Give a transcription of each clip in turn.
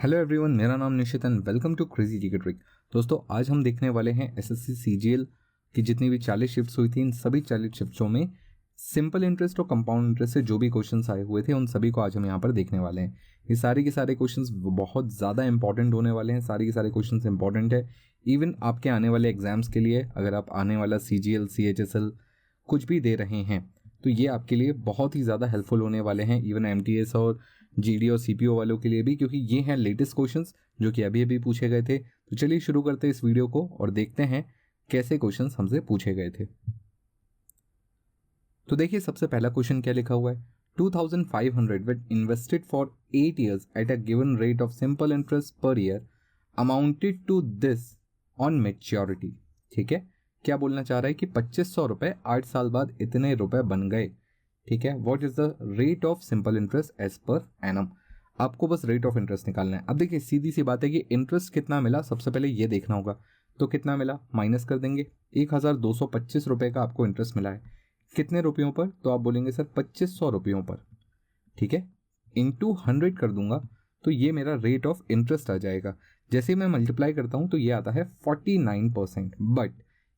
Hello everyone, मेरा नाम Nishit and welcome to crazy GK trick. दोस्तों, आज हम देखने वाले हैं एसएससी सीजीएल की जितनी भी 40 शिफ्ट्स हुई थी, इन सभी 40 शिफ्ट्सों में सिंपल इंटरेस्ट और कंपाउंड इंटरेस्ट से जो भी क्वेश्चंस आए हुए थे उन सभी को आज हम यहाँ पर देखने वाले हैं। ये सारे के सारे क्वेश्चंस बहुत ज़्यादा इंपॉर्टेंट होने वाले हैं। सारे के सारे क्वेश्चंस इंपॉर्टेंट है इवन आपके आने वाले एग्जाम्स के लिए। अगर आप आने वाला सीजीएल सीएचएसएल कुछ भी दे रहे हैं तो ये आपके लिए बहुत ही ज़्यादा हेल्पफुल होने वाले हैं, इवन एमटीएस और जीडी और सीपीओ वालों के लिए भी, क्योंकि ये हैं लेटेस्ट क्वेश्चंस जो कि अभी अभी पूछे गए थे। तो चलिए शुरू करते हैं इस वीडियो को और देखते हैं कैसे क्वेश्चंस हमसे पूछे गए थे। तो देखिए, सबसे पहला क्वेश्चन क्या लिखा हुआ है। 2500 when invested for 8 years at a given rate of simple interest per year amounted to this on maturity। ठीक है, क्या बोलना चाह रहा है कि 2500 रुपए 8 साल बाद इतने रुपए बन गए। ठीक है, what is the rate of simple interest as per annum. आपको बस रेट ऑफ इंटरेस्ट निकालना है। अब देखिए, सीधी सी बात है कि इंटरेस्ट कितना मिला सबसे पहले ये देखना होगा। तो कितना मिला माइनस कर देंगे। 1225 रुपए का आपको इंटरेस्ट मिला है। कितने रुपयों पर? तो आप बोलेंगे सर 2500 रुपयों पर। ठीक है, इंटू 100 कर दूंगा तो ये मेरा रेट ऑफ इंटरेस्ट आ जाएगा। जैसे ही मैं मल्टीप्लाई करता हूं तो ये आता है 49%। बट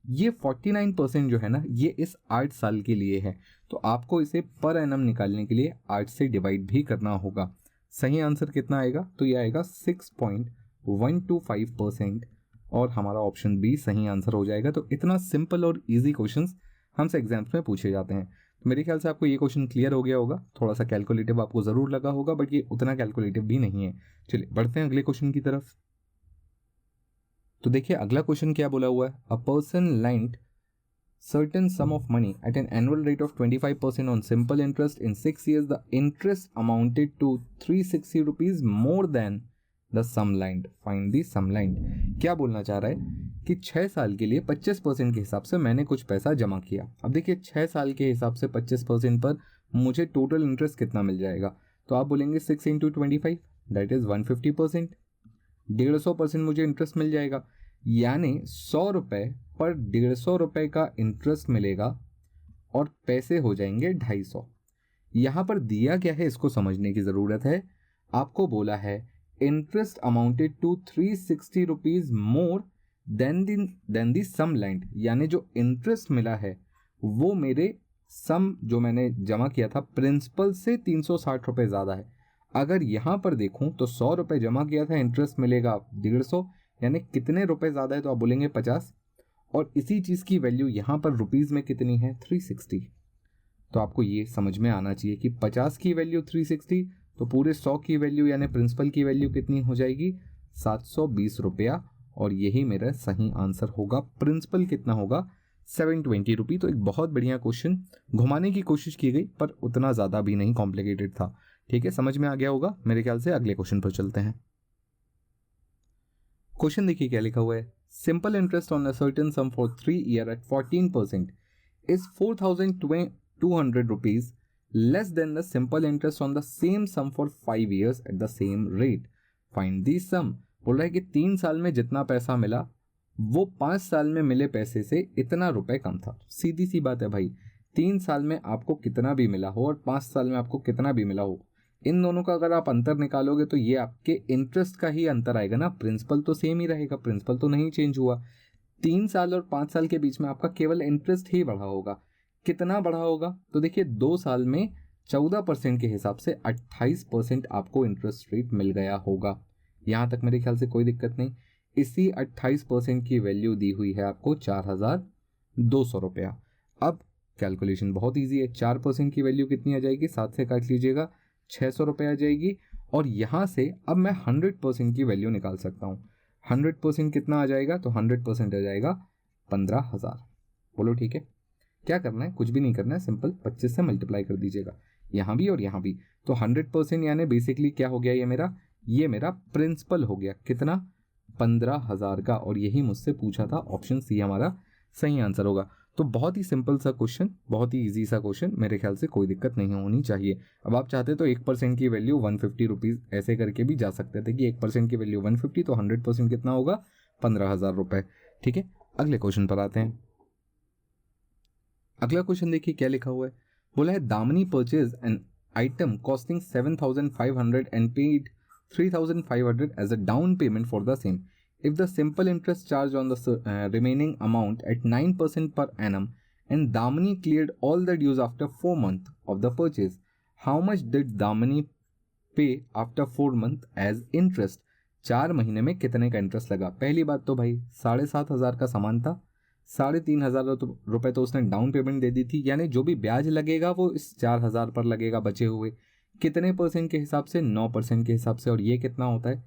ये 49% जो है ना, ये इस 8 साल के लिए है। तो आपको इसे पर एनम निकालने के लिए 8 से डिवाइड भी करना होगा। सही आंसर कितना आएगा? तो ये आएगा 6.125% और हमारा ऑप्शन बी सही आंसर हो जाएगा। तो इतना सिंपल और इजी क्वेश्चंस हमसे एग्जाम्स में पूछे जाते हैं। तो मेरे ख्याल से आपको ये क्वेश्चन क्लियर हो गया होगा। थोड़ा सा कैलकुलेटिव आपको ज़रूर लगा होगा, बट ये उतना कैलकुलेटिव भी नहीं है। चलिए बढ़ते हैं अगले क्वेश्चन की तरफ। तो देखिए, अगला क्वेश्चन क्या बोला हुआ है। A person lent certain sum of money at an annual rate of 25% on simple interest in 6 years. The interest amounted to 360 rupees more than the sum lent. Find the sum lent। क्या बोलना चाह रहा है कि 6 साल के लिए 25% के हिसाब से मैंने कुछ पैसा जमा किया। अब देखिए, 6 साल के हिसाब से 25% पर मुझे टोटल इंटरेस्ट कितना मिल जाएगा। तो आप बोलेंगे 6 इंटू 25 दैट इज 150%। 150% मुझे इंटरेस्ट मिल जाएगा, यानी 100 रुपये पर 150 रुपये का इंटरेस्ट मिलेगा और पैसे हो जाएंगे 250। यहाँ पर दिया क्या है इसको समझने की ज़रूरत है। आपको बोला है interest amounted to 360 rupees more than the sum lent, यानी जो इंटरेस्ट मिला है वो मेरे सम जो मैंने जमा किया था प्रिंसिपल से 360 रुपये ज़्यादा है। अगर यहाँ पर देखूँ तो 100 रुपये जमा किया था, इंटरेस्ट मिलेगा 150, यानी कितने रुपए ज़्यादा है? तो आप बोलेंगे 50। और इसी चीज़ की वैल्यू यहाँ पर रुपीज़ में कितनी है? 360। तो आपको ये समझ में आना चाहिए कि 50 की वैल्यू 360, तो पूरे 100 की वैल्यू यानी प्रिंसिपल की वैल्यू कितनी हो जाएगी? 720 रुपया। और यही मेरा सही आंसर होगा। प्रिंसिपल कितना होगा? 720 रुपी। तो एक बहुत बढ़िया क्वेश्चन घुमाने की कोशिश की गई, पर उतना ज़्यादा भी नहीं कॉम्प्लिकेटेड था। ठीक है, समझ में आ गया होगा मेरे ख्याल से। अगले क्वेश्चन पर चलते हैं। क्वेश्चन देखिए क्या लिखा हुआ है। Simple interest on a certain sum for 3 year at 14% is 4200 rupees less than the simple interest on the same sum for 5 years at the same rate. Find the sum. बोल रहा है कि 3 साल में जितना पैसा मिला वो 5 साल में मिले पैसे से इतना रुपए कम था। सीधी सी बात है भाई, 3 साल में आपको कितना भी मिला हो और 5 साल में आपको कितना भी मिला हो, इन दोनों का अगर आप अंतर निकालोगे तो ये आपके इंटरेस्ट का ही अंतर आएगा ना। प्रिंसिपल तो सेम ही रहेगा, प्रिंसिपल तो नहीं चेंज हुआ। 3 साल और 5 साल के बीच में आपका केवल इंटरेस्ट ही बढ़ा होगा। कितना बढ़ा होगा? तो देखिए, 2 साल में 14% के हिसाब से 28% आपको इंटरेस्ट रेट मिल गया होगा। यहाँ तक मेरे ख्याल से कोई दिक्कत नहीं। इसी 28% की वैल्यू दी हुई है आपको 4200 रुपया। अब कैलकुलेशन बहुत ईजी है। 4% की वैल्यू कितनी आ जाएगी? 7 से काट लीजिएगा, 600 रुपये आ जाएगी। और यहाँ से अब मैं 100% की वैल्यू निकाल सकता हूँ। 100% कितना आ जाएगा? तो 100% आ जाएगा 15,000। बोलो ठीक है। क्या करना है? कुछ भी नहीं करना है, सिंपल 25 से मल्टीप्लाई कर दीजिएगा, यहाँ भी और यहाँ भी। तो 100% यानी बेसिकली क्या हो गया? ये मेरा प्रिंसिपल हो गया। कितना? 15,000 का। और यही मुझसे पूछा था। ऑप्शन सी हमारा सही आंसर होगा। तो बहुत ही सिंपल सा क्वेश्चन, बहुत ही इजी सा क्वेश्चन, मेरे ख्याल से कोई दिक्कत नहीं होनी चाहिए। अब आप चाहते तो 1% की वैल्यू 150 रुपीज़ ऐसे करके भी जा सकते थे कि 1% की वैल्यू 150, तो 100% कितना होगा? 15,000 रुपये। ठीक है, अगले क्वेश्चन पर आते हैं। अगला क्वेश्चन देखिए क्या लिखा हुआ है। बोला है Damini purchase an item costing 7,500 and paid 3,500 as a down payment for the same. If the simple interest charge on the remaining amount at 9% per annum and Damini cleared all the dues after 4 months of the purchase, how much did Damini pay after 4 months as interest? 4 महीने में कितने का interest लगा? पहली बात तो भाई 7,500 का सामान था, 3,500 रुपये तो उसने डाउन पेमेंट दे दी थी, यानी जो भी ब्याज लगेगा वो इस 4,000 पर लगेगा बचे हुए। कितने परसेंट के हिसाब से? 9% के हिसाब से। और ये कितना होता है?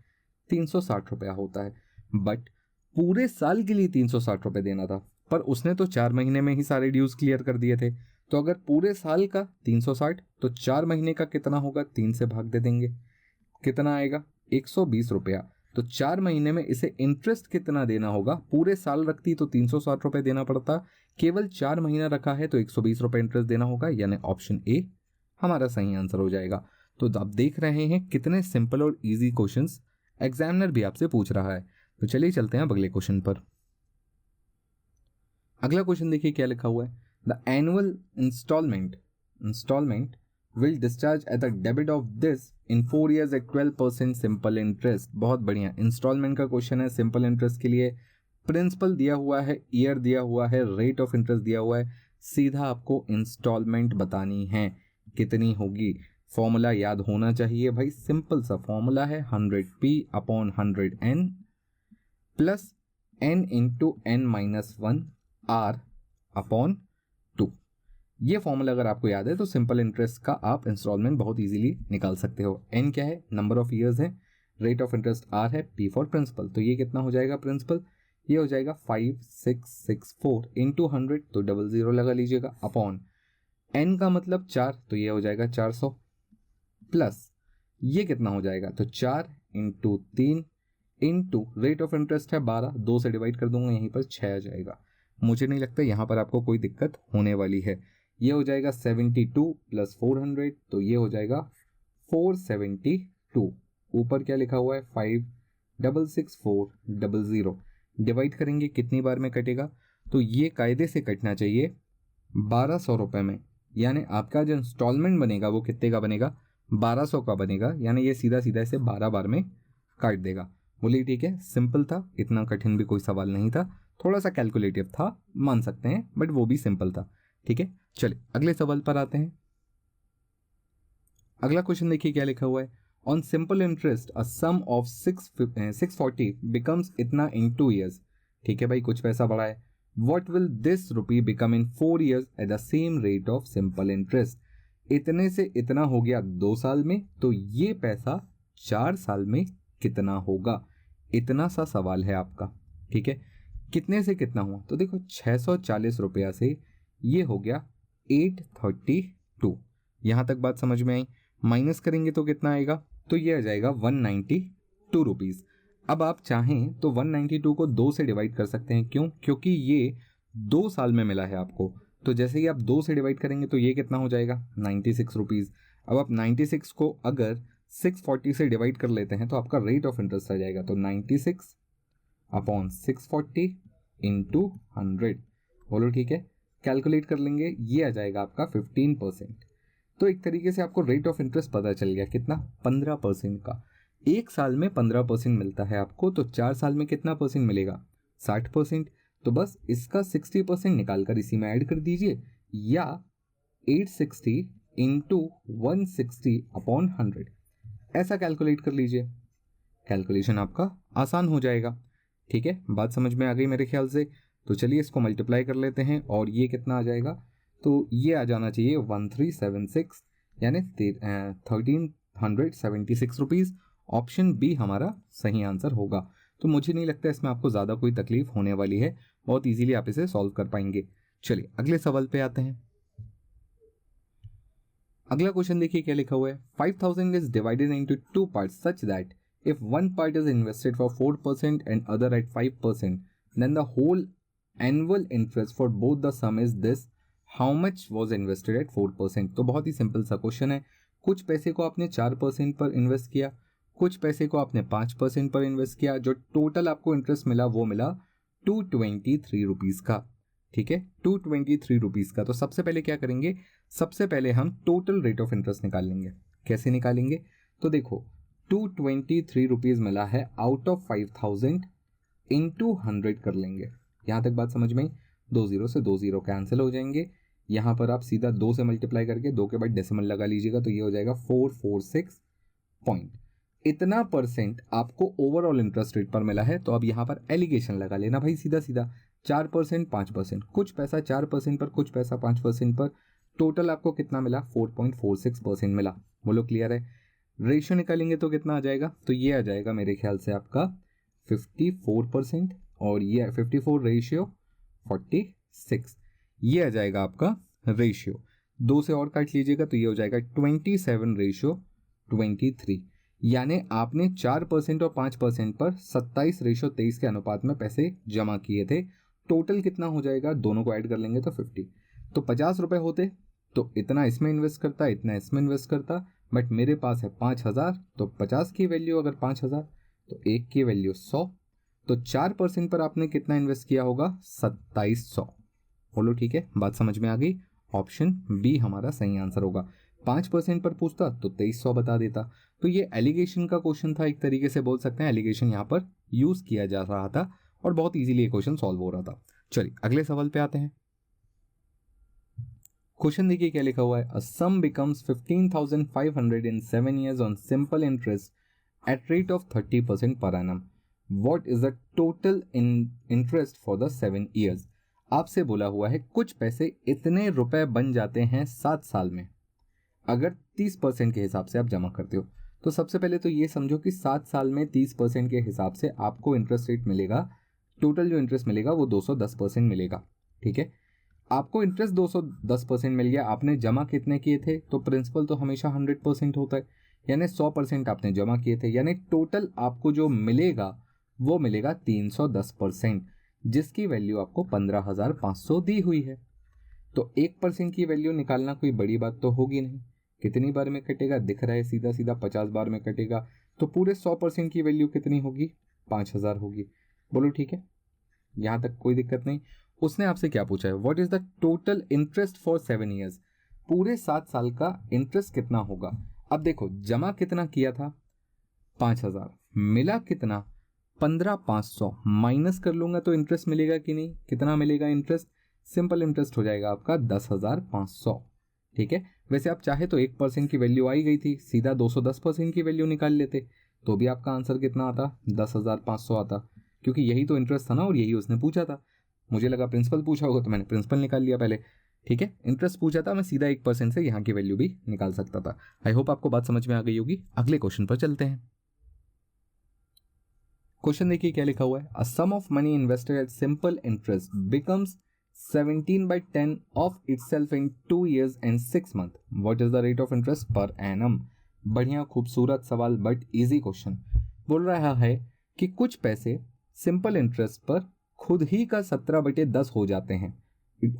360 रुपया होता है। बट पूरे साल के लिए 360 रुपये देना था, पर उसने तो 4 महीने में ही सारे ड्यूज क्लियर कर दिए थे। तो अगर पूरे साल का 360 तो 4 महीने का कितना होगा? 3 से भाग दे देंगे, कितना आएगा? 120 रुपया। तो 4 महीने में इसे इंटरेस्ट कितना देना होगा? पूरे साल रखती तो 360 रुपये देना पड़ता, केवल 4 महीना रखा है तो 120 रुपये इंटरेस्ट देना होगा, यानी ऑप्शन ए हमारा सही आंसर हो जाएगा। तो आप देख रहे हैं कितने सिंपल और इजी क्वेश्चंस एग्जामिनर भी आपसे पूछ रहा है। तो चलिए चलते हैं अब अगले क्वेश्चन पर। अगला क्वेश्चन देखिए क्या लिखा हुआ है। The annual instalment will discharge at the debit of this in 4 years at 12% simple interest। बहुत बढ़िया, इंस्टॉलमेंट का क्वेश्चन है। सिंपल इंटरेस्ट के लिए प्रिंसिपल दिया हुआ है, ईयर दिया हुआ है, रेट ऑफ इंटरेस्ट दिया हुआ है, सीधा आपको इंस्टॉलमेंट बतानी है कितनी होगी। फॉर्मूला याद होना चाहिए भाई, सिंपल सा फॉर्मूला है 100p upon 100n plus n into n-1 r upon 2। ये फॉर्मूला अगर आपको याद है तो सिंपल इंटरेस्ट का आप इंस्टॉलमेंट बहुत इजीली निकाल सकते हो। n क्या है? नंबर ऑफ ईयर्स है, रेट ऑफ इंटरेस्ट r है, p फॉर प्रिंसिपल। तो ये कितना हो जाएगा प्रिंसिपल? ये हो जाएगा 5664 इंटू 100, तो 00 लगा लीजिएगा, अपॉन n का मतलब 4, तो ये हो जाएगा 400, प्लस ये कितना हो जाएगा? तो 4 into 3 into rate of interest है 12, 2 से डिवाइड कर दूंगा, यहीं पर 6 आ जाएगा। मुझे नहीं लगता यहाँ पर आपको कोई दिक्कत होने वाली है। ये हो जाएगा 72 प्लस 400, तो ये हो जाएगा 472। ऊपर क्या लिखा हुआ है? 566400। डिवाइड करेंगे कितनी बार में कटेगा? तो ये कायदे से कटना चाहिए 1200 रुपये में, यानी आपका जो इंस्टॉलमेंट बनेगा वो कितने का बनेगा? 1200 का बनेगा, यानी ये सीधा सीधा इसे 12 बार में काट देगा। बोलिए ठीक है, सिंपल था, इतना कठिन भी कोई सवाल नहीं था, थोड़ा सा कैलकुलेटिव था मान सकते हैं, बट वो भी सिंपल था। ठीक है, चलिए अगले सवाल पर आते हैं। अगला क्वेश्चन देखिए क्या लिखा हुआ है। On simple interest a sum of 640 becomes इतना इन 2 ईयर्स। ठीक है भाई, कुछ पैसा बढ़ा है। What will this rupee become in 4 years at the same rate of simple interest. इतने से इतना हो गया 2 साल में, तो ये पैसा 4 साल में कितना होगा? इतना सा सवाल है आपका। ठीक है, कितने से कितना हुआ? तो देखो 640 रुपया से ये हो गया 832। यहाँ तक बात समझ में आई? माइनस करेंगे तो कितना आएगा? तो ये आ जाएगा 192 रुपीज़। अब आप चाहें तो 192 को 2 से डिवाइड कर सकते हैं। क्यों? क्योंकि ये 2 साल में मिला है आपको। तो जैसे ही आप 2 से डिवाइड करेंगे तो ये कितना हो जाएगा? 96 रुपीज़। अब आप 96 को अगर 640 से डिवाइड कर लेते हैं तो आपका रेट ऑफ इंटरेस्ट आ जाएगा। तो 96 अपॉन 640 इंटू 100। बोलो ठीक है, कैलकुलेट कर लेंगे, ये आ जाएगा आपका 15%। तो एक तरीके से आपको रेट ऑफ इंटरेस्ट पता चल गया, कितना? 15% का। एक साल में 15% मिलता है आपको, तो 4 साल में कितना परसेंट मिलेगा? 60%। तो बस इसका 60% निकाल कर इसी में ऐड कर दीजिए, या 860 इंटू 160 अपॉन 100 ऐसा कैलकुलेट कर लीजिए। कैलकुलेशन आपका आसान हो जाएगा। ठीक है, बात समझ में आ गई मेरे ख्याल से। तो चलिए इसको मल्टीप्लाई कर लेते हैं, और ये कितना आ जाएगा? तो ये आ जाना चाहिए 1376, यानी 1376 रुपीज़। ऑप्शन बी हमारा सही आंसर होगा। तो मुझे नहीं लगता इसमें आपको ज़्यादा कोई तकलीफ होने वाली है, बहुत इजीली आप इसे सॉल्व कर पाएंगे। चलिए अगले सवाल पे आते हैं। अगला क्वेश्चन देखिए क्या लिखा हुआ है। 5000 is divided into 2 parts such that if one part is invested for 4% and other at 5%, then the whole annual interest for both the sum is this, how much was invested at 4%। तो बहुत ही simple सा question है। कुछ पैसे को आपने 4% पर invest किया, कुछ पैसे को आपने 5% पर इन्वेस्ट किया, जो टोटल आपको इंटरेस्ट मिला वो मिला 223 रुपीज़ का। ठीक है, 223 रुपीज़ का। तो सबसे पहले क्या करेंगे? सबसे पहले हम टोटल रेट ऑफ इंटरेस्ट निकाल लेंगे। कैसे निकालेंगे? तो देखो 223 मिला है आउट ऑफ 5000 इंटू 100 कर लेंगे। यहाँ तक बात समझ में आई? 2 0 से 2 0 कैंसिल हो जाएंगे। यहाँ पर आप सीधा 2 से मल्टीप्लाई करके 2 के बाद डेसिमल लगा लीजिएगा तो ये हो जाएगा 446 पॉइंट। इतना परसेंट आपको ओवरऑल इंटरेस्ट रेट पर मिला है। तो अब यहाँ पर एलिगेशन लगा लेना भाई, सीधा सीधा 4%, 5%, कुछ पैसा 4% पर, कुछ पैसा 5% पर, टोटल आपको कितना मिला? 4.46% मिला। बोलो क्लियर है? रेशियो निकालेंगे तो कितना आ जाएगा? तो ये आ जाएगा मेरे ख्याल से आपका 54% और ये 54 रेशियो 46, ये आ जाएगा आपका रेशियो। 2 से और काट लीजिएगा तो ये हो जाएगा 27 रेशियो 23। यानी आपने 4% और 5% पर 27 रेशियो 23 के अनुपात में पैसे जमा किए थे। टोटल कितना हो जाएगा? दोनों को ऐड कर लेंगे तो 50। तो 50 रुपये होते तो इतना इसमें इन्वेस्ट करता, इतना इसमें इन्वेस्ट करता, बट मेरे पास है 5000। तो 50 की वैल्यू अगर 5000 तो 1 की वैल्यू 100। तो 4% पर आपने कितना इन्वेस्ट किया होगा? 2700। बोलो ठीक है, बात समझ में आ गई? ऑप्शन बी हमारा सही आंसर होगा। 5% पर पूछता तो 2300 बता देता। तो ये एलिगेशन का क्वेश्चन था, एक तरीके से बोल सकते हैं एलिगेशन यहाँ पर यूज किया जा रहा था और बहुत इजीली ये क्वेश्चन सॉल्व हो रहा था। चलिए अगले सवाल पे आते हैं। क्वेश्चन देखिए क्या लिखा हुआ है। A sum becomes 15,500 in 7 years on simple interest at rate of 30% per annum. What is the total interest for the 7 years। आपसे बोला हुआ है कुछ पैसे इतने रुपए बन जाते हैं 7 साल में अगर 30% के हिसाब से आप जमा करते हो। तो सबसे पहले तो ये समझो कि 7 साल में 30% के हिसाब से आपको इंटरेस्ट रेट मिलेगा। टोटल जो इंटरेस्ट मिलेगा वो 210% मिलेगा। ठीक है, आपको इंटरेस्ट 210% मिल गया। आपने जमा कितने किए थे? तो प्रिंसिपल तो हमेशा 100% होता है, यानी 100% आपने जमा किए थे, यानी टोटल आपको जो मिलेगा वो मिलेगा 310%, जिसकी वैल्यू आपको 15,500 दी हुई है। तो 1% की वैल्यू निकालना कोई बड़ी बात तो होगी नहीं। कितनी बार में कटेगा दिख रहा है, सीधा सीधा 50 बार में कटेगा। तो पूरे 100% की वैल्यू कितनी होगी? 5000 होगी। बोलो ठीक है, यहाँ तक कोई दिक्कत नहीं। उसने आपसे क्या पूछा है? What is the total interest for 7 years। पूरे 7 साल का इंटरेस्ट कितना होगा? अब देखो जमा कितना किया था? 5000, मिला कितना? 15,500। माइनस कर लूंगा तो इंटरेस्ट मिलेगा कि नहीं? कितना मिलेगा इंटरेस्ट? सिंपल इंटरेस्ट हो जाएगा आपका 10,500। ठीक है, वैसे आप चाहे तो 1% की वैल्यू आई गई थी, सीधा 210% की वैल्यू निकाल लेते तो भी आपका आंसर कितना आता? 10,500 आता, क्योंकि यही तो इंटरेस्ट था ना और यही उसने पूछा था। मुझे लगा प्रिंसिपल पूछा होगा तो मैंने प्रिंसिपल निकाल लिया पहले। ठीक है, इंटरेस्ट पूछा था, मैं सीधा 1% से यहाँ की वैल्यू भी निकाल सकता था। आई होप आपको बात समझ में आ गई होगी। अगले क्वेश्चन पर चलते हैं। क्वेश्चन देखिए क्या लिखा हुआ है। A sum of money invested at simple interest becomes 17/10 of itself in 2 years and 6 months। What is the rate of interest per annum. बढ़िया खूबसूरत सवाल बट इजी क्वेश्चन। बोल रहा है कि कुछ पैसे सिंपल इंटरेस्ट पर खुद ही का 17/10 हो जाते हैं।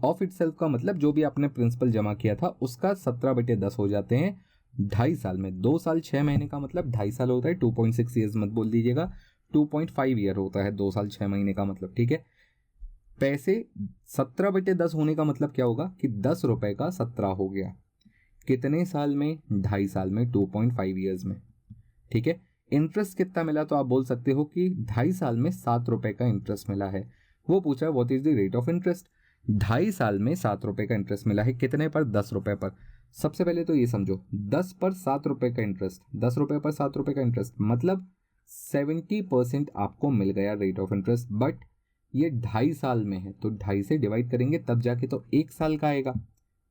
ऑफ इटसेल्फ का मतलब जो भी आपने प्रिंसिपल जमा किया था उसका 17/10 हो जाते हैं 2.5 साल में। 2 साल 6 महीने का मतलब 2.5 साल होता है। 2.6 ईयर्स मत बोल दीजिएगा, 2.5 ईयर होता है 2 साल 6 महीने का मतलब। ठीक है, पैसे 17/10 होने का मतलब क्या होगा कि 10 रुपए का 17 हो गया। कितने साल में? 2.5 साल में, 2.5 ईयर्स में। ठीक है, इंटरेस्ट कितना मिला? तो आप बोल सकते हो कि 2.5 साल में 7 रुपए का इंटरेस्ट मिला है। वो पूछा है what is the rate of interest. 2.5 साल में 7 रुपए का इंटरेस्ट मिला है, कितने पर? 10 रुपए पर। सबसे पहले तो ये समझो 10 पर 7 रुपए का इंटरेस्ट, 10 रुपए पर 7 रुपए का इंटरेस्ट मतलब 70% आपको मिल गया रेट ऑफ इंटरेस्ट। बट ये 2.5 साल में है तो 2.5 से डिवाइड करेंगे तब जाके तो 1 साल का आएगा।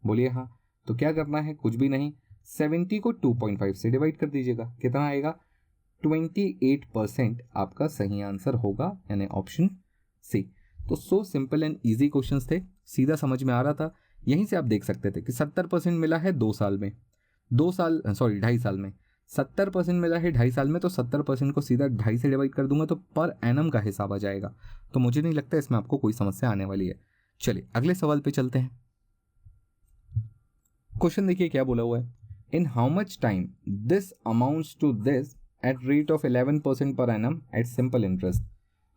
बोलिए हाँ, तो क्या करना है? कुछ भी नहीं, 70 को 2.5 से डिवाइड कर दीजिएगा, कितना आएगा? 28% आपका सही आंसर होगा, यानी ऑप्शन सी। तो so simple and easy questions थे, सीधा समझ में आ रहा था। यहीं से आप देख सकते थे कि 70% मिला है 2 साल में, 2.5 साल में। 70% मिला है 2.5 साल में, तो 70% को सीधा 2.5 से डिवाइड कर दूंगा तो पर एनम का हिसाब आ जाएगा। तो मुझे नहीं लगता इसमें आपको कोई समस्या आने वाली है। चलिए अगले सवाल पे चलते हैं। क्वेश्चन देखिए क्या बोला हुआ है। In how much time this amounts to this at rate of 11% per annum at simple interest.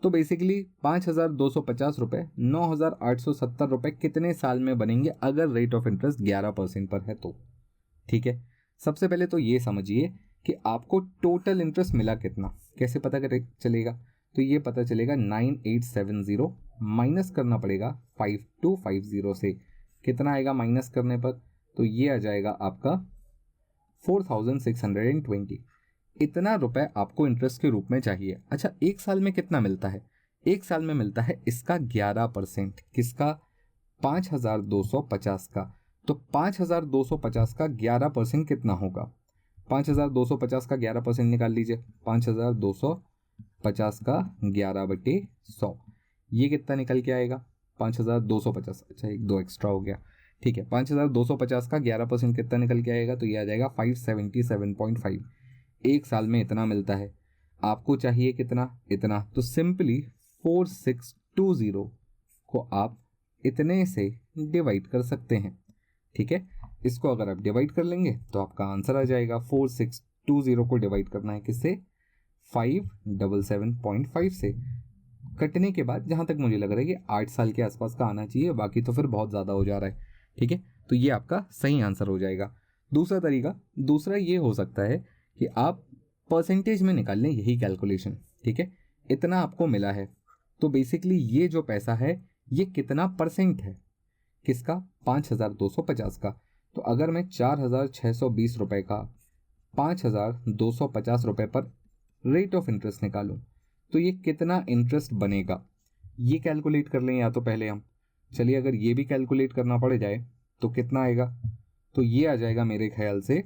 तो बेसिकली 5,250 रुपये 9,870 रुपये कितने साल में बनेंगे अगर रेट ऑफ इंटरेस्ट 11% पर है तो। ठीक है, सबसे पहले तो ये समझिए कि आपको टोटल इंटरेस्ट मिला कितना, कैसे पता चलेगा, तो ये पता चलेगा 9870 माइनस करना पड़ेगा 5250 से, कितना आएगा माइनस करने पर, तो ये आ जाएगा आपका 4620। इतना रुपए आपको इंटरेस्ट के रूप में चाहिए। अच्छा, एक साल में कितना मिलता है, एक साल में मिलता है इसका 11%, किसका, 5250 का। तो 5250 का 11% कितना होगा, 5250 का 11% निकाल लीजिए, 5250 का 11/100, ये कितना निकल के आएगा 5250। अच्छा, एक दो एक्स्ट्रा हो गया, ठीक है। 5250 का 11% कितना निकल के आएगा, तो ये आ जाएगा 577.5। एक साल में इतना मिलता है, आपको चाहिए कितना, इतना, तो सिंपली 4620 को आप इतने से डिवाइड कर सकते हैं, ठीक है। इसको अगर आप डिवाइड कर लेंगे तो आपका आंसर आ जाएगा 4620 को डिवाइड करना है किससे, 577.5 से। कटने के बाद जहां तक मुझे लग रहा है कि 8 साल के आसपास का आना चाहिए, बाकी तो फिर बहुत ज़्यादा हो जा रहा है, ठीक है। तो ये आपका सही आंसर हो जाएगा। दूसरा तरीका, दूसरा ये हो सकता है कि आप परसेंटेज में निकाल लें यही कैलकुलेशन, ठीक है। इतना आपको मिला है, तो बेसिकली ये जो पैसा है ये कितना परसेंट है, किसका, 5250 का। तो अगर मैं 4620 रुपये का 5250 रुपये पर रेट ऑफ इंटरेस्ट निकालूं तो ये कितना इंटरेस्ट बनेगा, ये कैलकुलेट कर लें या तो पहले हम, चलिए अगर ये भी कैलकुलेट करना पड़ जाए तो कितना आएगा, तो ये आ जाएगा मेरे ख्याल से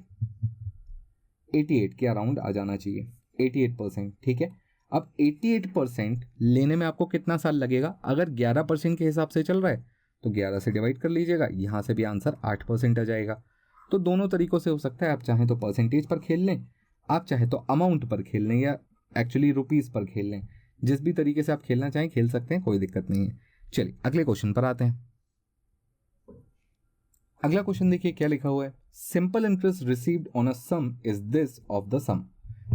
88 के अराउंड आ जाना चाहिए, 88%, ठीक है। अब 88% लेने में आपको कितना साल लगेगा, अगर 11% के हिसाब से चल रहा है तो 11 से डिवाइड कर लीजिएगा, यहाँ से भी आंसर 8% आ जाएगा। तो दोनों तरीकों से हो सकता है, आप चाहें तो परसेंटेज पर खेल लें, आप चाहे तो अमाउंट पर खेल लें, या एक्चुअली रुपीज़ पर खेल लें, जिस भी तरीके से आप खेलना चाहें खेल सकते हैं, कोई दिक्कत नहीं है। चलिए अगले क्वेश्चन पर आते हैं। अगला क्वेश्चन देखिए क्या लिखा हुआ है, simple interest received on a sum is this of the sum,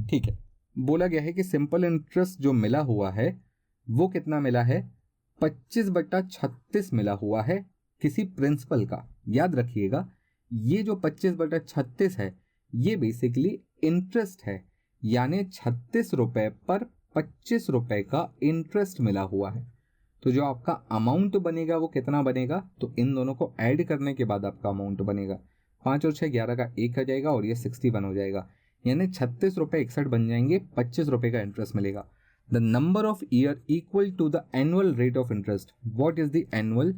ठीक है। बोला गया है कि सिंपल इंटरेस्ट जो मिला हुआ है वो कितना मिला है, 25/36 मिला हुआ है किसी प्रिंसिपल का। याद रखिएगा ये जो 25/36 है ये बेसिकली इंटरेस्ट है, यानी 36 रुपए पर 25 रुपए का इंटरेस्ट मिला हुआ है। तो जो आपका अमाउंट बनेगा वो कितना बनेगा, तो इन दोनों को ऐड करने के बाद आपका अमाउंट बनेगा 5 और 6 11 का 1 आ जाएगा और ये 61 हो जाएगा, यानी 36 रुपये 61 बन जाएंगे, 25 रुपये का इंटरेस्ट मिलेगा। The number of year equal to the annual rate of interest, what is the annual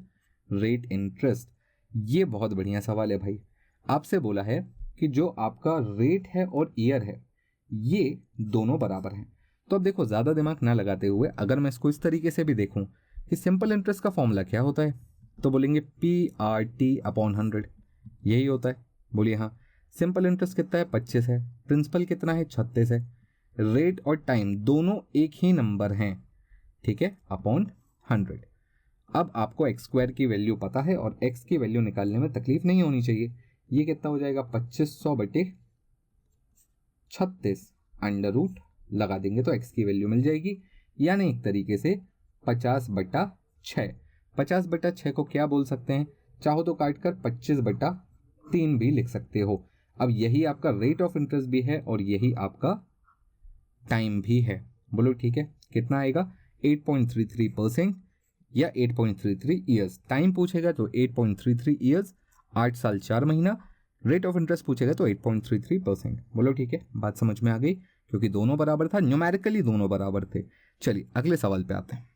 rate interest. ये बहुत बढ़िया सवाल है भाई, आपसे बोला है कि जो आपका रेट है और ईयर है ये दोनों बराबर हैं। तो अब देखो ज़्यादा दिमाग ना लगाते हुए अगर मैं इसको इस तरीके से भी देखूं कि सिंपल इंटरेस्ट का फॉर्मूला क्या होता है, तो बोलेंगे PRT/100, यही होता है। बोलिए हाँ। सिंपल इंटरेस्ट कितना है, 25 है, प्रिंसिपल कितना है, 36 है, रेट और टाइम दोनों एक ही नंबर हैं, ठीक है, अपॉन 100। अब आपको x² की वैल्यू पता है और x की वैल्यू निकालने में तकलीफ नहीं होनी चाहिए। ये कितना हो जाएगा, 2500/36, अंडर रूट लगा देंगे तो x की वैल्यू मिल जाएगी, यानी एक तरीके से 50/6। 50/6 को क्या बोल सकते हैं, चाहो तो काट कर 25/3 भी लिख सकते हो। अब यही आपका रेट ऑफ इंटरेस्ट भी है और यही आपका टाइम भी है। बोलो ठीक है, कितना आएगा, 8.33% या 8.33 ईयर्स। टाइम पूछेगा तो 8.33 ईयर्स, 8 साल 4 महीना। रेट ऑफ इंटरेस्ट पूछेगा तो 8.33%। बोलो ठीक है, बात समझ में आ गई, क्योंकि दोनों बराबर था, न्यूमेरिकली दोनों बराबर थे। चलिए अगले सवाल पे आते हैं।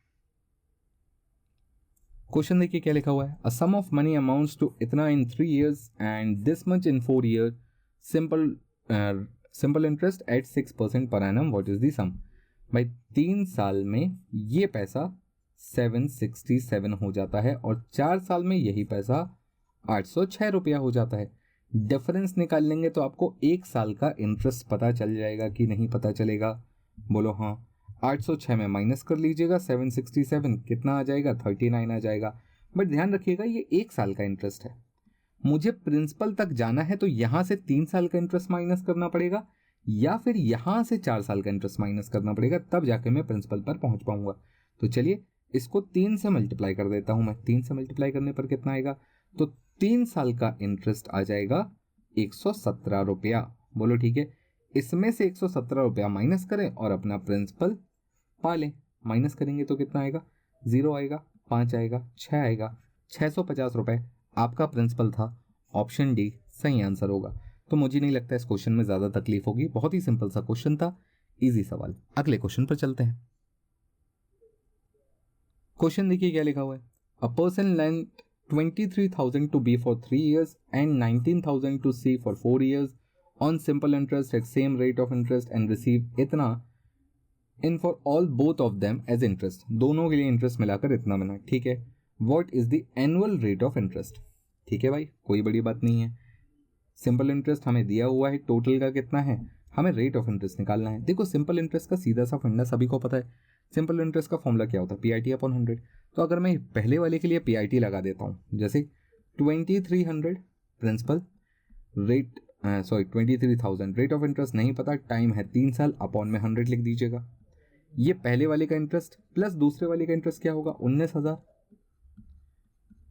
क्वेश्चन देखिए क्या लिखा हुआ है, a sum of money amounts to इतना in 3 years and this much in 4 year, simple interest at 6% per annum, what is the sum. भाई 3 साल में ये पैसा 767 हो जाता है और 4 साल में यही पैसा 806 रुपया हो जाता है। डिफरेंस निकाल लेंगे तो आपको 1 साल का इंटरेस्ट पता चल जाएगा कि नहीं पता चलेगा। बोलो हाँ। 806 में माइनस कर लीजिएगा 767, कितना आ जाएगा, 39 आ जाएगा। बट ध्यान रखिएगा ये 1 साल का इंटरेस्ट है, मुझे प्रिंसिपल तक जाना है तो यहाँ से 3 साल का इंटरेस्ट माइनस करना पड़ेगा या फिर यहाँ से 4 साल का इंटरेस्ट माइनस करना पड़ेगा, तब जाके मैं प्रिंसिपल पर पहुँच पाऊंगा। तो चलिए इसको 3 से मल्टीप्लाई कर देता हूँ मैं। 3 से मल्टीप्लाई करने पर कितना आएगा, तो 3 साल का इंटरेस्ट आ जाएगा 117 रुपया। बोलो ठीक है, इसमें से 117 रुपया माइनस करें और अपना प्रिंसिपल पा लें। माइनस करेंगे तो कितना आएगा, 0 आएगा, 5 आएगा, 6 आएगा, 650 रुपये आपका प्रिंसिपल था। ऑप्शन डी सही आंसर होगा। तो मुझे नहीं लगता इस क्वेश्चन में ज़्यादा तकलीफ होगी, बहुत ही सिंपल सा क्वेश्चन था, इजी सवाल। अगले क्वेश्चन पर चलते हैं। क्वेश्चन देखिए क्या लिखा हुआ है। A person lent 23,000 to B for 3 years and 19,000 to C for 4 years on simple interest at same rate of interest and receive इतना in for all both of them as interest. दोनों के लिए interest मिलाकर इतना बना, ठीक है। What is the annual rate of interest? ठीक है भाई, कोई बड़ी बात नहीं है। सिंपल इंटरेस्ट हमें दिया हुआ है, टोटल का कितना है, हमें रेट ऑफ इंटरेस्ट निकालना है। देखो सिंपल इंटरेस्ट का सीधा सा फंडा सभी को पता है। सिंपल इंटरेस्ट का फॉर्मूला क्या होता है, PIT अपॉन 100। तो अगर मैं पहले वाले के लिए PIT लगा देता हूँ, जैसे 2300 principal rate, 23,000 rate of interest नहीं पता, टाइम है 3 साल, अपॉन में 100 लिख दीजिएगा। ये पहले वाले का इंटरेस्ट प्लस दूसरे वाले का इंटरेस्ट क्या होगा, 19,000।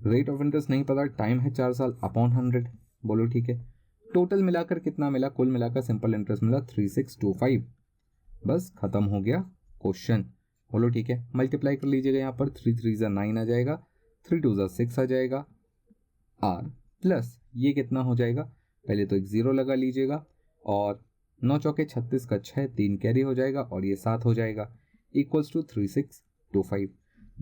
रेट ऑफ इंटरेस्ट नहीं पता, टाइम है 4 साल, अपॉन 100। बोलो ठीक है। टोटल मिलाकर कितना मिला, कुल मिलाकर सिंपल इंटरेस्ट मिला 3625। बस खत्म हो गया क्वेश्चन। बोलो ठीक है। मल्टीप्लाई कर लीजिएगा, यहाँ पर 3 3 जा 9 आ जाएगा, 3 2 जा 6 आ जाएगा, आर प्लस ये कितना हो जाएगा, पहले तो एक 0 लगा लीजिएगा, और 9 चौके 36 का 6, 3 कैरी हो जाएगा, और ये 7 हो जाएगा, इक्वल्स टू 3625।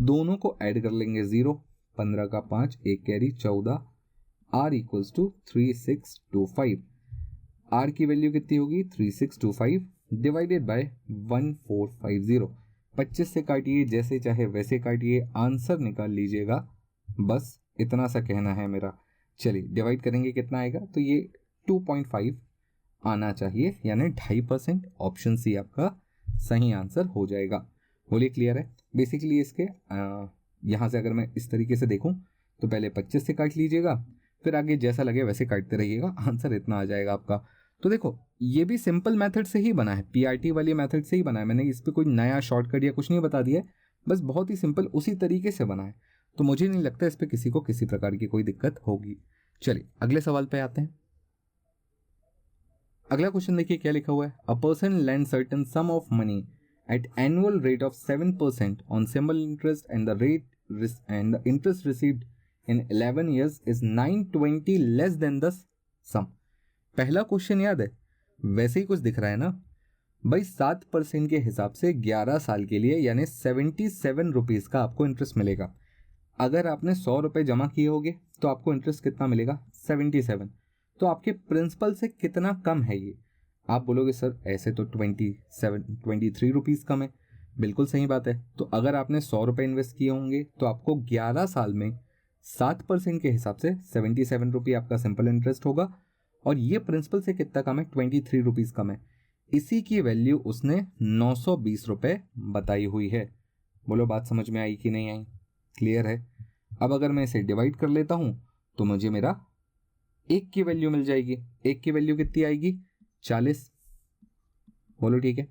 दोनों को ऐड कर लेंगे 0, 15 का 5, एक carry 14, R equals to 3625। R की वैल्यू कितनी होगी, 3625 डिवाइडेड बाय 1450। 25 से काटिए, जैसे चाहे वैसे काटिए, आंसर निकाल लीजिएगा। बस इतना सा कहना है मेरा। चलिए डिवाइड करेंगे कितना आएगा, तो ये 2.5 आना चाहिए, यानी 2.5%। ऑप्शन सी आपका सही आंसर हो जाएगा। बोलिए क्लियर है। बेसिकली इसके यहाँ से अगर मैं इस तरीके से देखूँ तो पहले 25 से काट लीजिएगा, फिर आगे जैसा लगे वैसे काटते रहिएगा, आंसर इतना आ जाएगा आपका। तो देखो ये भी सिंपल मेथड से ही बना है, PIT वाली मेथड से ही बना है। मैंने इस पर कोई नया शॉर्टकट या कुछ नहीं बता दिया है, बस बहुत ही सिंपल उसी तरीके से बना है। तो मुझे नहीं लगता इस पर किसी को किसी प्रकार की कोई दिक्कत होगी। चलिए अगले सवाल पे आते हैं। अगला क्वेश्चन देखिए क्या लिखा हुआ है। A person lend certain sum of money at annual rate of 7% on simple interest and the interest received in 11 years is 920 less than the sum. पहला क्वेश्चन याद है, वैसे ही कुछ दिख रहा है ना भाई। 7% के हिसाब से 11 साल के लिए यानी 77 रुपीज़ का आपको इंटरेस्ट मिलेगा। अगर आपने 100 रुपये जमा किए होंगे तो आपको इंटरेस्ट कितना मिलेगा, 77। तो आपके प्रिंसिपल से कितना कम है ये? आप बोलोगे सर ऐसे तो 23 रुपीज़ कम है। बिल्कुल सही बात है। तो अगर आपने 100 रुपये इन्वेस्ट किए होंगे तो आपको 11 साल में 7% के हिसाब से 77 रुपये आपका सिंपल इंटरेस्ट होगा, और ये प्रिंसिपल से कितना कम है, 23 रुपीज़ कम है। इसी की वैल्यू उसने 920 रुपये बताई हुई है। बोलो बात समझ में आई कि नहीं आई, क्लियर है। अब अगर मैं इसे डिवाइड कर लेता हूँ तो मुझे मेरा 1 की वैल्यू मिल जाएगी। 1 की वैल्यू कितनी आएगी, 40। बोलो ठीक है।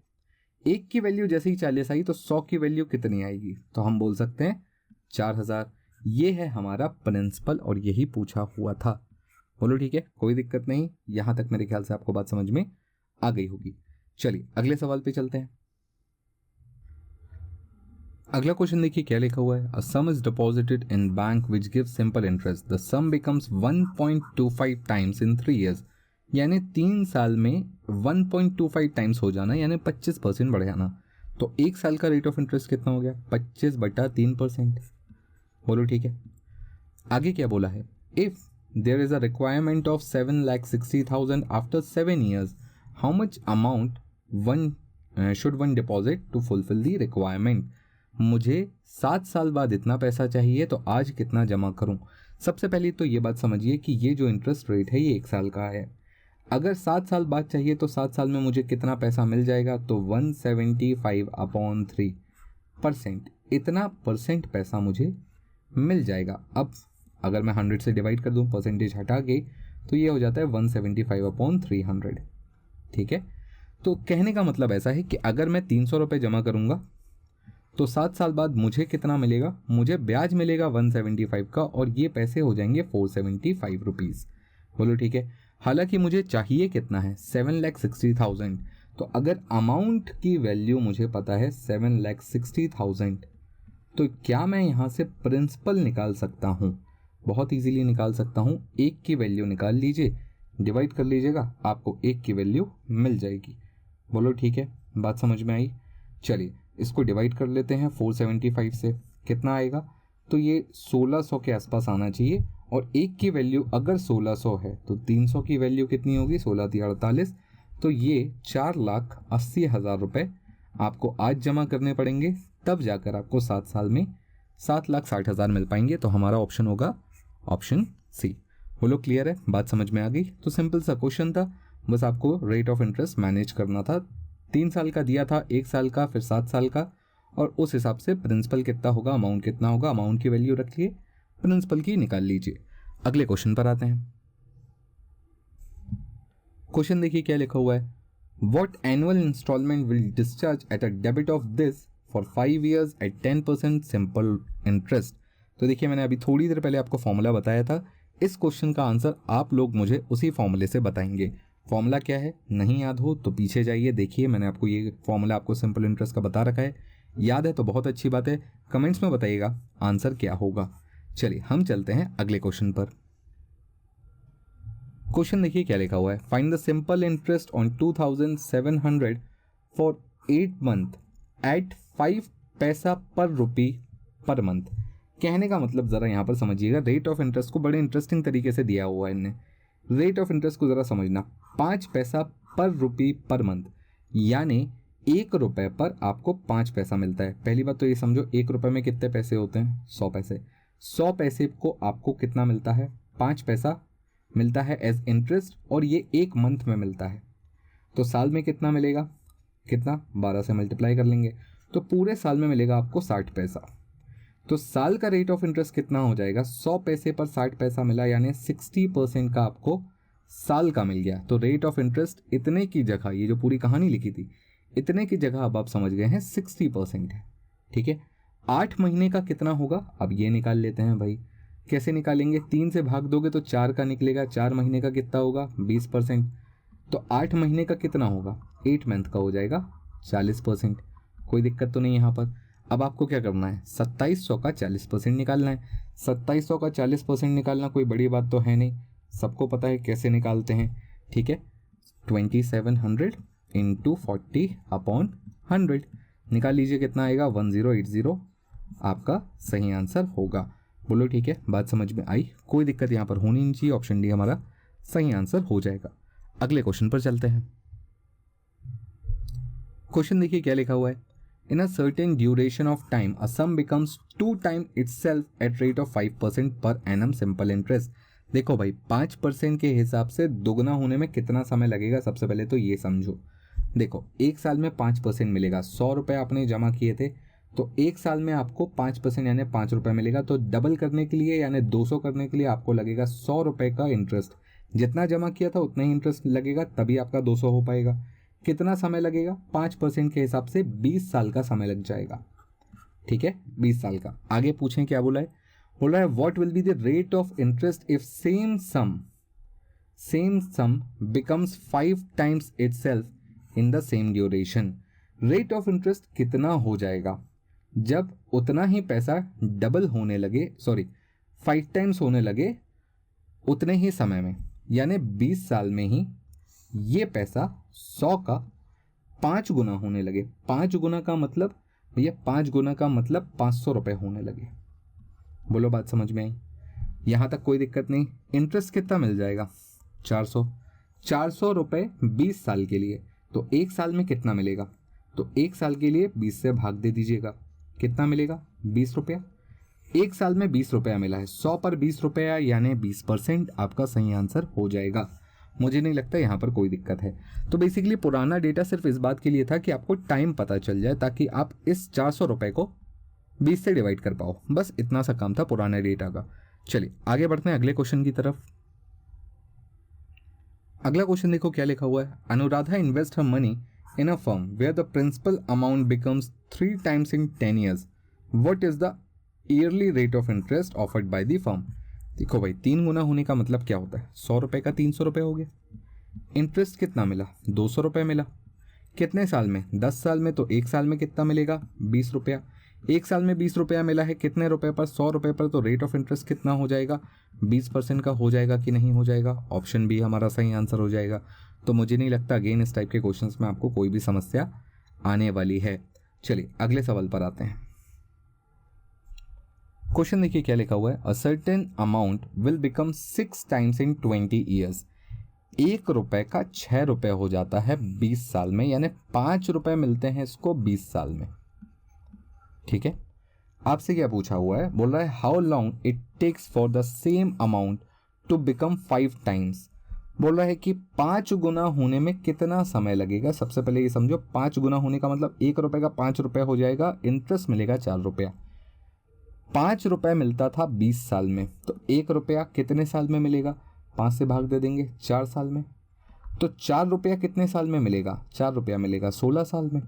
1 की वैल्यू जैसे ही 40 आई तो 100 की वैल्यू कितनी आएगी, तो हम बोल सकते हैं 4000। ये है हमारा प्रिंसिपल और यही पूछा हुआ था। बोलो ठीक है, कोई दिक्कत नहीं। यहाँ तक मेरे ख्याल से आपको बात समझ में आ गई होगी। चलिए अगले सवाल पे चलते हैं। अगला क्वेश्चन देखिए क्या लिखा हुआ है। A sum is deposited in bank which gives simple interest, the sum becomes 1.25 times in 3 years। यानी 3 साल में 1.25 टाइम्स हो जाना, यानी 25% बढ़ जाना। तो 1 साल का रेट ऑफ इंटरेस्ट कितना हो गया, 25/3%। बोलो ठीक है। आगे क्या बोला है, if there is a requirement of 7,60,000 after 7 years, how much amount should one deposit to fulfil the requirement. मुझे 7 साल बाद इतना पैसा चाहिए तो आज कितना जमा करूं। सबसे पहले तो ये बात समझिए कि ये जो इंटरेस्ट रेट है ये 1 साल का है। अगर 7 साल बाद चाहिए तो 7 साल में मुझे कितना पैसा मिल जाएगा, तो 175/3%। इतना परसेंट पैसा मुझे मिल जाएगा। अब अगर मैं 100 से डिवाइड कर दूं परसेंटेज हटा के, तो ये हो जाता है 175/300। ठीक है। तो कहने का मतलब ऐसा है कि अगर मैं 300 रुपये जमा करूंगा तो 7 साल बाद मुझे कितना मिलेगा, मुझे ब्याज मिलेगा 175 का, और ये पैसे हो जाएंगे 475 रुपीज़। बोलो ठीक है। हालांकि मुझे चाहिए कितना है 7,60,000। तो अगर अमाउंट की वैल्यू मुझे पता है 7,60,000, तो क्या मैं यहाँ से प्रिंसिपल निकाल सकता हूँ? बहुत इजीली निकाल सकता हूँ। 1 की वैल्यू निकाल लीजिए, डिवाइड कर लीजिएगा, आपको 1 की वैल्यू मिल जाएगी। बोलो ठीक है, बात समझ में आई? चलिए इसको डिवाइड कर लेते हैं 475 से, कितना आएगा? तो ये 1600 के आसपास आना चाहिए। और 1 की वैल्यू अगर 1600 है तो 300 की वैल्यू कितनी होगी? 16×3 = 48। तो ये 4,80,000 रुपये आपको आज जमा करने पड़ेंगे, तब जाकर आपको 7 साल में 7,60,000 मिल पाएंगे। तो हमारा ऑप्शन होगा ऑप्शन सी। बोलो क्लियर है, बात समझ में आ गई? तो सिंपल सा क्वेश्चन था, बस आपको रेट ऑफ इंटरेस्ट मैनेज करना था। 3 साल का दिया था, 1 साल का, फिर 7 साल का, और उस हिसाब से प्रिंसिपल कितना होगा, अमाउंट कितना होगा, अमाउंट की वैल्यू रखिए, प्रिंसिपल की निकाल लीजिए। अगले क्वेश्चन पर आते हैं। क्वेश्चन देखिए क्या लिखा हुआ है। What annual instalment will discharge at a debit of this for 5 years at 10% simple interest. तो देखिए मैंने अभी थोड़ी देर पहले आपको फॉर्मूला बताया था। इस क्वेश्चन का आंसर आप लोग मुझे उसी फॉर्मूले से बताएंगे। फॉर्मूला क्या है, नहीं याद हो तो पीछे जाइए, देखिए मैंने आपको ये फॉर्मूला आपको सिंपल इंटरेस्ट का बता रखा है। याद है तो बहुत अच्छी बात है, कमेंट्स में बताइएगा आंसर क्या होगा। चलिए हम चलते हैं अगले क्वेश्चन पर। क्वेश्चन देखिए क्या लिखा हुआ है। Find the simple interest on 2,700 for 8 month at 5 paisa पर रुपी पर मंथ। कहने का मतलब ज़रा यहाँ पर समझिएगा, रेट ऑफ इंटरेस्ट को बड़े इंटरेस्टिंग तरीके से दिया हुआ है इनने। रेट ऑफ इंटरेस्ट को ज़रा समझना, 5 पैसा पर रुपी पर मंथ, यानी 1 रुपये पर आपको 5 पैसा मिलता है। पहली बात तो ये समझो, 1 रुपये में कितने पैसे होते हैं? 100 पैसे। 100 पैसे को आपको कितना मिलता है? 5 पैसा मिलता है एज इंटरेस्ट, और ये 1 मंथ में मिलता है। तो साल में कितना मिलेगा? कितना? 12 से मल्टीप्लाई कर लेंगे तो पूरे साल में मिलेगा आपको 60 पैसा। तो साल का रेट ऑफ इंटरेस्ट कितना हो जाएगा? 100 पैसे पर 60 पैसा मिला, यानी 60% का आपको साल का मिल गया। तो रेट ऑफ इंटरेस्ट इतने की जगह, ये जो पूरी कहानी लिखी थी, इतने की जगह अब आप समझ गए हैं 60% है। ठीक है, 8 महीने का कितना होगा? अब ये निकाल लेते हैं भाई। कैसे निकालेंगे? 3 से भाग दोगे तो 4 का निकलेगा। 4 महीने का कितना होगा? 20%। तो 8 महीने का कितना होगा? 8 मंथ का हो जाएगा 40%। कोई दिक्कत तो नहीं यहाँ पर। अब आपको क्या करना है? 2700 का 40% निकालना है। 2700 का 40% निकालना कोई बड़ी बात तो है नहीं, सबको पता है कैसे निकालते हैं। ठीक है, 2700 इंटू 40/100 निकाल लीजिए, कितना आएगा? 1080 आपका सही आंसर होगा। बोलो ठीक है, बात समझ में आई? कोई दिक्कत यहाँ पर होनी नहीं चाहिए। ऑप्शन डी हमारा सही आंसर हो जाएगा। अगले क्वेश्चन पर चलते हैं। क्वेश्चन देखिए क्या लिखा हुआ है। In a certain duration of time a sum becomes 2 times itself at rate of 5% per annum simple interest. देखो भाई, 5% के हिसाब से दोगुना होने में कितना समय लगेगा? सबसे पहले तो ये समझो। देखो 1 साल में 5% मिलेगा। 100 रुपये आपने जमा किए थे, तो 1 साल में आपको 5% यानी 5 रुपये मिलेगा। तो डबल करने के लिए यानी 200 करने के लिए आपको लगेगा 100 रुपये का इंटरेस्ट। जितना जमा किया था उतना ही इंटरेस्ट लगेगा, तभी आपका 200 हो पाएगा। कितना समय लगेगा? 5% के हिसाब से 20 साल का समय लग जाएगा। ठीक है, 20 साल का। आगे पूछें क्या बोला है? बोला है what will be the rate of interest if same some becomes 5 times itself in the same duration. Rate of interest कितना हो जाएगा जब उतना ही पैसा डबल होने लगे, 5 times होने लगे उतने ही समय में, यानी 20 साल में ही ये पैसा 100 का 5 गुना होने लगे। 5 गुना का मतलब भैया, 5 गुना का मतलब 500 रुपये होने लगे। बोलो बात समझ में आई? यहाँ तक कोई दिक्कत नहीं। इंटरेस्ट कितना मिल जाएगा? 400 रुपये 20 साल के लिए। तो 1 साल में कितना मिलेगा? तो 1 साल के लिए 20 से भाग दे दीजिएगा, कितना मिलेगा? 20 रुपया। 1 साल में 20 रुपया मिला है, 100 पर 20 रुपया यानी 20% आपका सही आंसर हो जाएगा। मुझे नहीं लगता यहाँ पर कोई दिक्कत है। तो बेसिकली पुराना डेटा सिर्फ इस बात के लिए था कि आपको टाइम पता चल जाए, ताकि आप इस 400 रुपये को 20 से डिवाइड कर पाओ। बस इतना सा काम था पुराने डेटा का। चलिए आगे बढ़ते हैं अगले क्वेश्चन की तरफ। अगला क्वेश्चन देखो क्या लिखा हुआ है। Anuradha invest her money in a firm where the principal amount becomes 3 times in 10 years. What is the yearly rate of interest offered by the firm? देखो भाई 3 गुना होने का मतलब क्या होता है, 100 रुपये का 300 रुपये हो गया। इंटरेस्ट कितना मिला, 200 रुपये मिला। कितने साल में, 10 साल में, तो 1 साल में कितना मिलेगा, 20 रुपया। 1 साल में 20 रुपया मिला है, कितने रुपए पर, 100 रुपये पर, तो रेट ऑफ इंटरेस्ट कितना हो जाएगा, 20% का हो जाएगा कि नहीं हो जाएगा। ऑप्शन बी हमारा सही आंसर हो जाएगा। तो मुझे नहीं लगता अगेन इस टाइप के क्वेश्चंस में आपको कोई भी समस्या आने वाली है। चलिए अगले सवाल पर आते हैं। क्वेश्चन देखिए क्या लिखा हुआ है, a certain amount will become 6 times in 20 years. 1 रुपए का 6 रुपए हो जाता है 20 साल में, यानी 5 रुपए मिलते हैं इसको 20 साल में। ठीक है, आपसे क्या पूछा हुआ है, बोल रहा है how long it takes for the same amount to become 5 times. बोल रहा है कि 5 गुना होने में कितना समय लगेगा। सबसे पहले ये समझो, 5 गुना होने का मतलब 1 रुपए का 5 रुपए हो जाएगा, इंटरेस्ट मिलेगा 4 रुपया। 5 रुपए मिलता था 20 साल में, तो 1 रुपया कितने साल में मिलेगा, 5 से भाग दे देंगे, 4 साल में। तो 4 रुपया कितने साल में मिलेगा, 4 रुपया मिलेगा 16 साल में।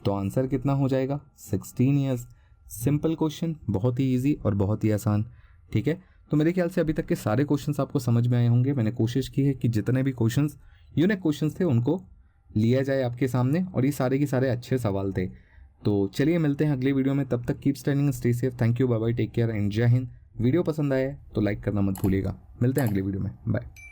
तो आंसर कितना हो जाएगा, 16 ईयर्स। सिंपल क्वेश्चन, बहुत ही इजी और बहुत ही आसान। ठीक है, तो मेरे ख्याल से अभी तक के सारे क्वेश्चंस आपको समझ में आए होंगे। मैंने कोशिश की है कि जितने भी क्वेश्चंस यूनिक क्वेश्चंस थे उनको लिया जाए आपके सामने, और ये सारे के सारे अच्छे सवाल थे। तो चलिए मिलते हैं अगली वीडियो में, तब तक keep standing, stay safe, thank you, bye bye, take care and जय हिंद। वीडियो पसंद आया है तो लाइक करना मत भूलिएगा। मिलते हैं अगली वीडियो में, बाय।